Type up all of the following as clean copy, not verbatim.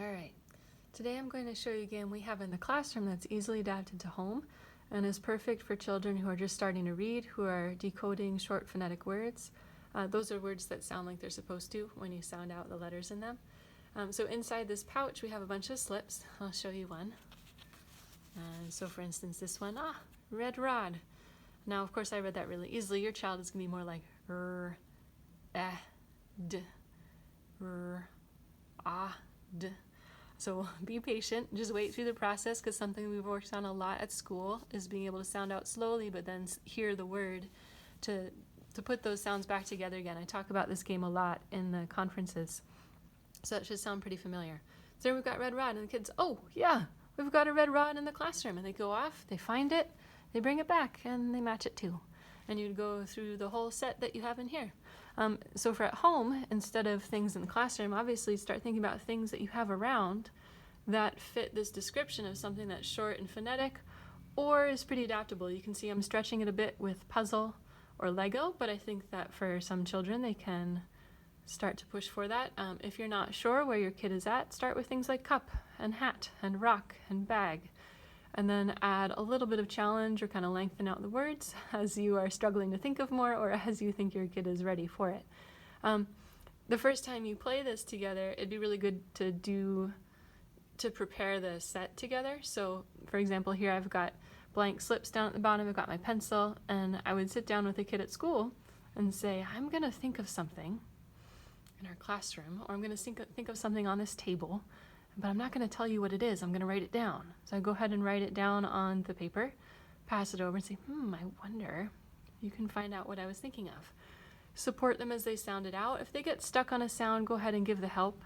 All right, today I'm going to show you a game we have in the classroom that's easily adapted to home and is perfect for children who are just starting to read, who are decoding short phonetic words. Those are words that sound like they're supposed to when you sound out the letters in them. So inside this pouch we have a bunch of slips. I'll show you one. And so for instance this one, red rod. Now of course I read that really easily. Your child is going to be more like r, d, r, d. So be patient, just wait through the process, because something we've worked on a lot at school is being able to sound out slowly but then hear the word to put those sounds back together again. I talk about this game a lot in the conferences, so that should sound pretty familiar. So there we've got red rod, and the kids, oh yeah, we've got a red rod in the classroom, and they go off, they find it, they bring it back, and they match it too. And you'd go through the whole set that you have in here. So for at home, instead of things in the classroom, obviously start thinking about things that you have around that fit this description of something that's short and phonetic or is pretty adaptable. You can see I'm stretching it a bit with puzzle or Lego, but I think that for some children they can start to push for that. If you're not sure where your kid is at, start with things like cup and hat and rock and bag, and then add a little bit of challenge or kind of lengthen out the words as you are struggling to think of more or as you think your kid is ready for it. The first time you play this together, it'd be really good to prepare the set together. So for example, here I've got blank slips down at the bottom, I've got my pencil, and I would sit down with a kid at school and say, I'm going to think of something in our classroom, or I'm going to think of something on this table, but I'm not going to tell you what it is. I'm going to write it down. So I go ahead and write it down on the paper, pass it over and say, I wonder. You can find out what I was thinking of. Support them as they sound it out. If they get stuck on a sound, go ahead and give the help,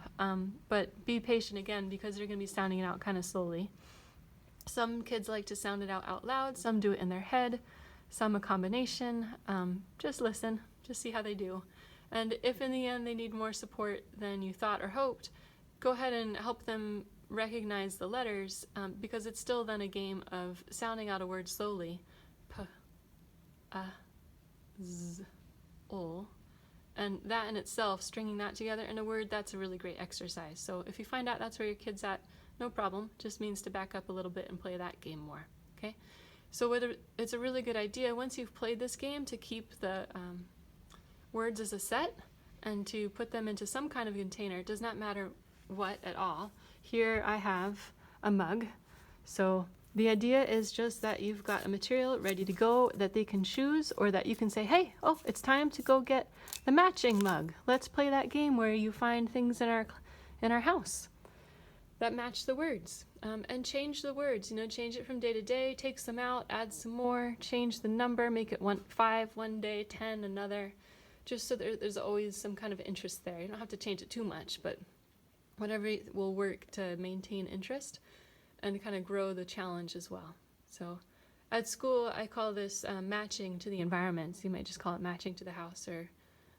but be patient again, because they're going to be sounding it out kind of slowly. Some kids like to sound it out loud, some do it in their head, some a combination. Just listen, just see how they do. And if in the end they need more support than you thought or hoped, go ahead and help them recognize the letters, because it's still then a game of sounding out a word slowly. P, a, z, ol. And that in itself, stringing that together in a word, that's a really great exercise. So if you find out that's where your kid's at, no problem. Just means to back up a little bit and play that game more. Okay? So it's a really good idea once you've played this game to keep the words as a set and to put them into some kind of container. It does not matter what at all. Here I have a mug. So the idea is just that you've got a material ready to go that they can choose, or that you can say, hey, it's time to go get the matching mug. Let's play that game where you find things in our house that match the words, and change the words. Change it from day to day, take some out, add some more, change the number, make it 5 one day, 10 another, just so there's always some kind of interest there. You don't have to change it too much, but whatever will work to maintain interest and kind of grow the challenge as well. So at school I call this matching to the environment. So you might just call it matching to the house, or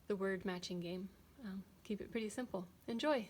the word matching game. Keep it pretty simple. Enjoy!